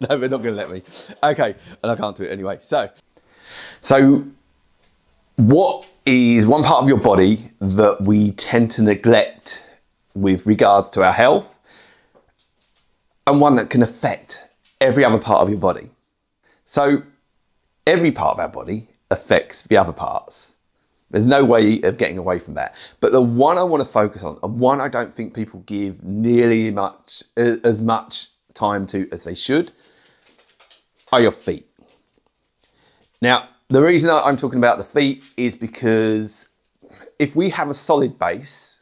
No, they're not going to let me. Okay, and I can't do it anyway. So what is one part of your body that we tend to neglect with regards to our health, and one that can affect every other part of your body? So every part of our body affects the other parts. There's no way of getting away from that. But the one I want to focus on, and one I don't think people give nearly as much time to as they should, are your feet. Now, the reason I'm talking about the feet is because if we have a solid base,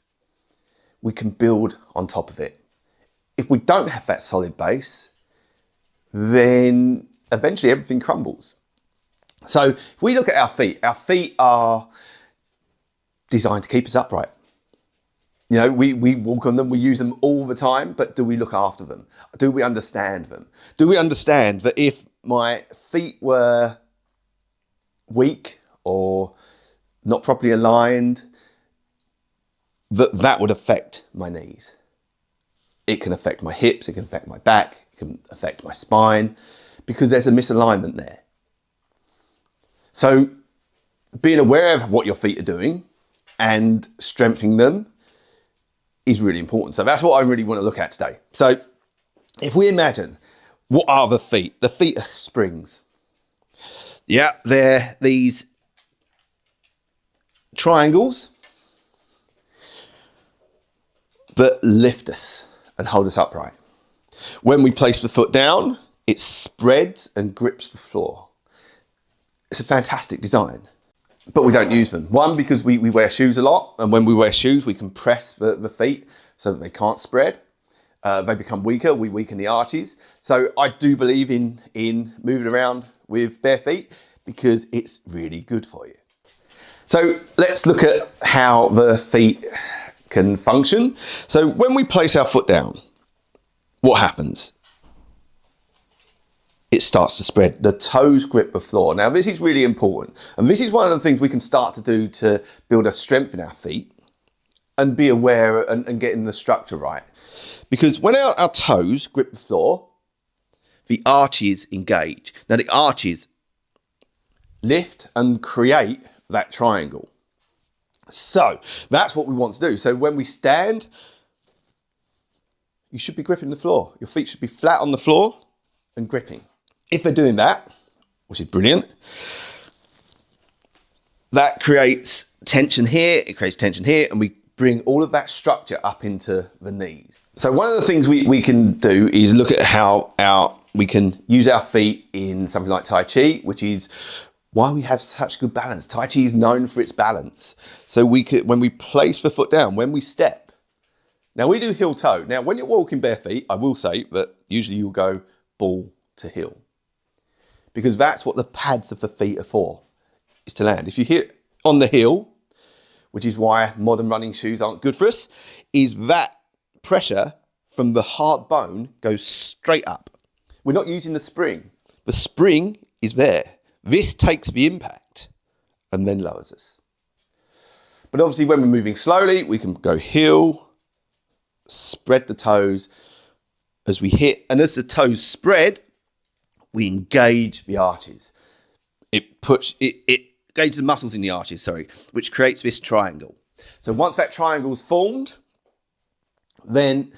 we can build on top of it. If we don't have that solid base, then eventually everything crumbles. So if we look at our feet are designed to keep us upright. You know, we walk on them, we use them all the time, but do we look after them? Do we understand them? Do we understand that if my feet were weak or not properly aligned, that would affect my knees? It can affect my hips, it can affect my back, it can affect my spine, because there's a misalignment there. So being aware of what your feet are doing and strengthening them is really important. So that's what I really want to look at today. So if we imagine, what are the feet? The feet are springs. Yeah, they're these triangles that lift us and hold us upright. When we place the foot down, it spreads and grips the floor. It's a fantastic design, but we don't use them. One, because we wear shoes a lot, and when we wear shoes, we compress the feet so that they can't spread. They become weaker, we weaken the arches. So I do believe in moving around with bare feet because it's really good for you. So let's look at how the feet can function. So when we place our foot down, what happens? It starts to spread. The toes grip the floor. Now, this is really important. And this is one of the things we can start to do to build a strength in our feet and be aware and getting the structure right. Because when our toes grip the floor, the arches engage. Now, the arches lift and create that triangle. So that's what we want to do. So when we stand, you should be gripping the floor. Your feet should be flat on the floor and gripping. If they're doing that, which is brilliant, that creates tension here, it creates tension here, and we bring all of that structure up into the knees. So one of the things we can do is look at how we can use our feet in something like Tai Chi, which is why we have such good balance. Tai Chi is known for its balance. So when we place the foot down, when we step, now we do heel toe. Now when you're walking bare feet, I will say that usually you'll go ball to heel, because that's what the pads of the feet are for, is to land. If you hit on the heel, which is why modern running shoes aren't good for us, is that pressure from the hard bone goes straight up. We're not using the spring. The spring is there. This takes the impact and then lowers us. But obviously when we're moving slowly, we can go heel, spread the toes as we hit, and as the toes spread, we engage the arches. It engages the muscles in the arches, which creates this triangle. So once that triangle's formed, then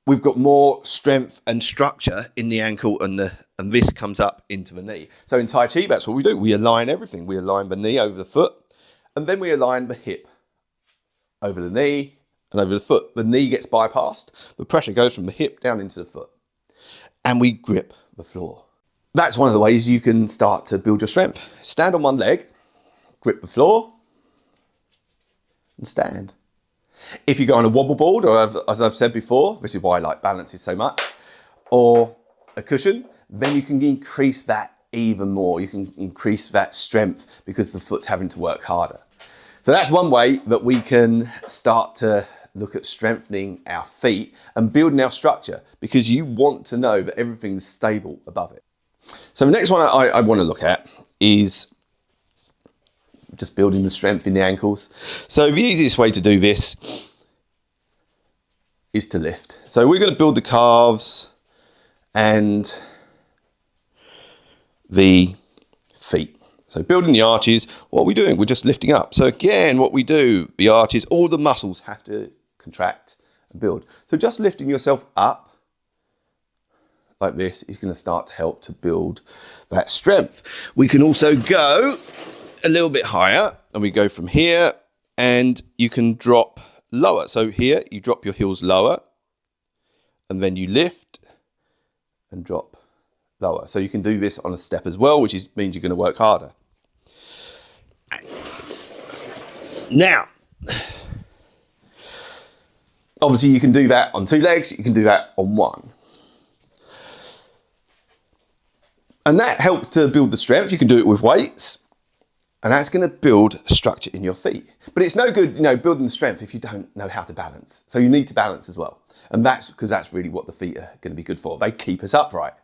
we've got more strength and structure in the ankle, and this comes up into the knee. So in Tai Chi, that's what we do. We align everything. We align the knee over the foot, and then we align the hip over the knee and over the foot. The knee gets bypassed. The pressure goes from the hip down into the foot, and we grip the floor. That's one of the ways you can start to build your strength. Stand on one leg, grip the floor, and stand. If you go on a wobble board, or as I've said before, this is why I like balances so much, or a cushion, then you can increase that even more. You can increase that strength because the foot's having to work harder. So that's one way that we can start to look at strengthening our feet and building our structure, because you want to know that everything's stable above it. So the next one I want to look at is just building the strength in the ankles. So the easiest way to do this is to lift. So we're going to build the calves and the feet. So building the arches, what are we doing? We're just lifting up. So again, what we do, the arches, all the muscles have to contract and build. So just lifting yourself up like this is going to start to help to build that strength. We can also go a little bit higher, and we go from here, and you can drop lower. So here you drop your heels lower, and then you lift and drop lower. So you can do this on a step as well, which means you're going to work harder. Now, obviously you can do that on 2 legs, you can do that on 1. And that helps to build the strength. You can do it with weights, and that's going to build structure in your feet. But it's no good, building the strength if you don't know how to balance. So you need to balance as well. And that's because that's really what the feet are going to be good for. They keep us upright.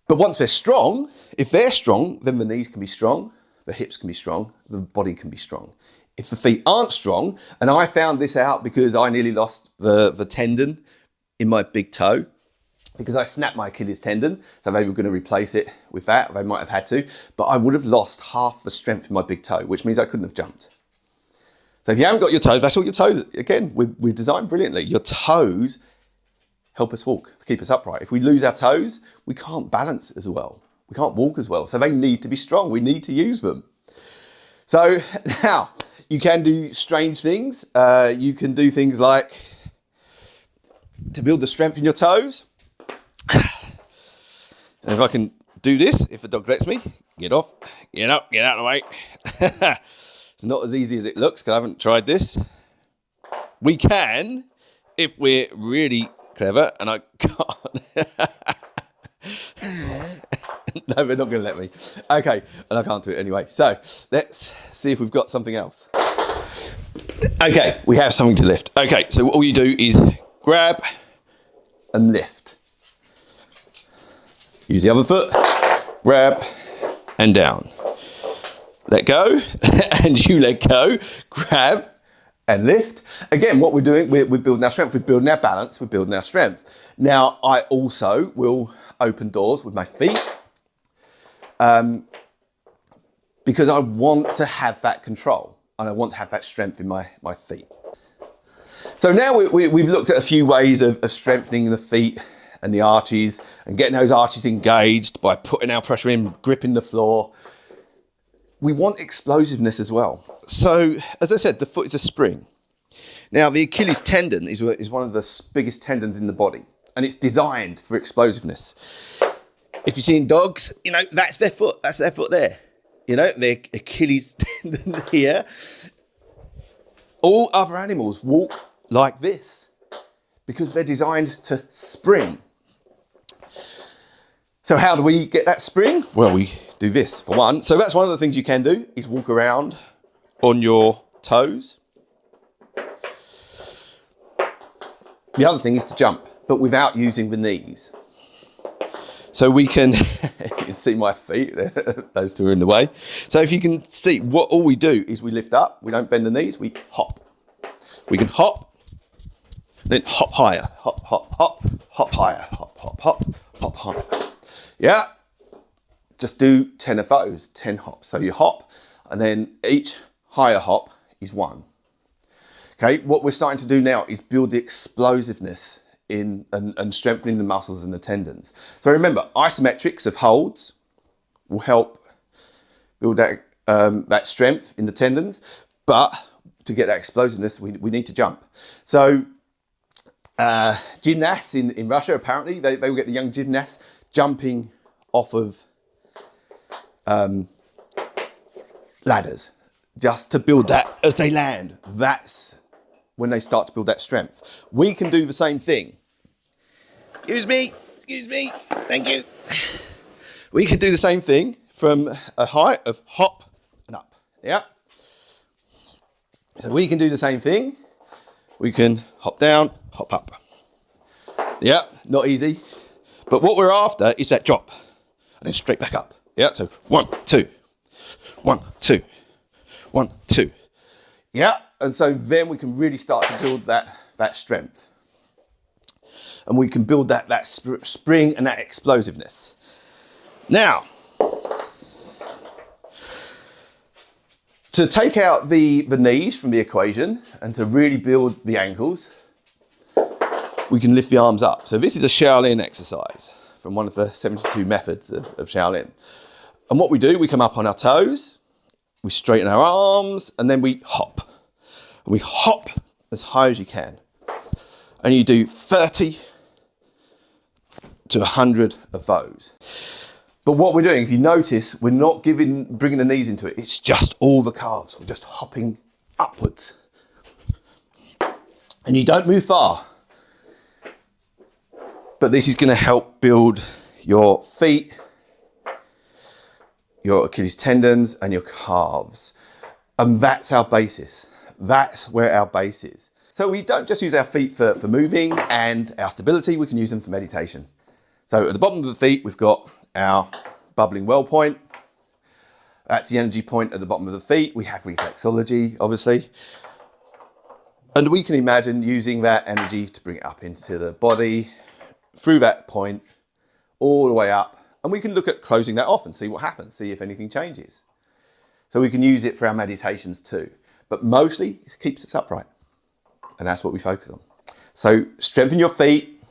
But once they're strong, if they're strong, then the knees can be strong, the hips can be strong, the body can be strong. If the feet aren't strong, and I found this out because I nearly lost the tendon in my big toe, because I snapped my Achilles tendon, so they were going to replace it with that. They might have had to, but I would have lost half the strength in my big toe, which means I couldn't have jumped. So if you haven't got your toes, that's all your toes. Again, we're designed brilliantly. Your toes help us walk, keep us upright. If we lose our toes, we can't balance as well. We can't walk as well. So they need to be strong. We need to use them. So now, you can do strange things. You can do things like, to build the strength in your toes. And if I can do this, if the dog lets me, get off, get up, get out of the way. It's not as easy as it looks because I haven't tried this. We can, if we're really clever, and I can't. No, they're not going to let me. Okay, and I can't do it anyway. So let's see if we've got something else. Okay, we have something to lift. Okay, so all you do is grab and lift. Use the other foot, grab and down. Let go, and you let go, grab and lift. Again, what we're doing, we're building our strength, we're building our balance, we're building our strength. Now, I also will open doors with my feet because I want to have that control and I want to have that strength in my feet. So now we've looked at a few ways of strengthening the feet and the arches and getting those arches engaged by putting our pressure in, gripping the floor. We want explosiveness as well. So, as I said, the foot is a spring. Now, the Achilles tendon is one of the biggest tendons in the body, and it's designed for explosiveness. If you're seeing dogs, that's their foot. That's their foot there. Their Achilles tendon here. All other animals walk like this because they're designed to spring. So how do we get that spring? Well, we do this for one. So that's one of the things you can do is walk around on your toes. The other thing is to jump, but without using the knees. So we can, you can see my feet, those two are in the way. So if you can see, all we do is we lift up, we don't bend the knees, we hop. We can hop, then hop higher, hop, hop, hop, hop higher, hop, hop, hop, hop higher. Yeah, just do 10 of those, 10 hops. So you hop, and then each higher hop is 1. Okay, what we're starting to do now is build the explosiveness in and strengthening the muscles and the tendons. So remember, isometrics of holds will help build that strength in the tendons, but to get that explosiveness, we need to jump. So gymnasts in Russia, apparently, they will get the young gymnasts jumping off of ladders just to build that as they land. That's when they start to build that strength. We can do the same thing. Excuse me, thank you. We can do the same thing from a height of hop and up, yeah? So we can do the same thing. We can hop down, hop up. Yeah, not easy. But what we're after is that drop and then straight back up. Yeah, so 1, 2, 1, 2, 1, 2. Yeah, and so then we can really start to build that strength. and we can build that spring and that explosiveness. Now, to take out the knees from the equation and to really build the ankles, we can lift the arms up. So this is a Shaolin exercise from one of the 72 methods of Shaolin. And what we do, we come up on our toes, we straighten our arms, and then we hop. And we hop as high as you can. And you do 30 to 100 of those. But what we're doing, if you notice, we're not bringing the knees into it. It's just all the calves. We're just hopping upwards. And you don't move far. But this is going to help build your feet, your Achilles tendons, and your calves. And that's our basis. That's where our base is. So we don't just use our feet for moving and our stability, we can use them for meditation. So at the bottom of the feet, we've got our bubbling well point. That's the energy point at the bottom of the feet. We have reflexology, obviously. And we can imagine using that energy to bring it up into the body, through that point, all the way up. And we can look at closing that off and see what happens, see if anything changes. So we can use it for our meditations too. But mostly, it keeps us upright. And that's what we focus on. So strengthen your feet,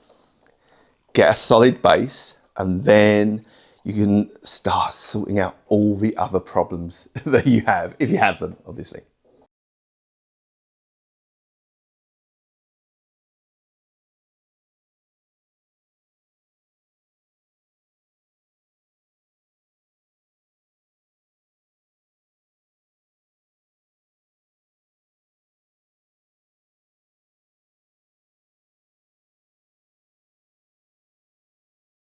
get a solid base, and then you can start sorting out all the other problems that you have, if you have them, obviously.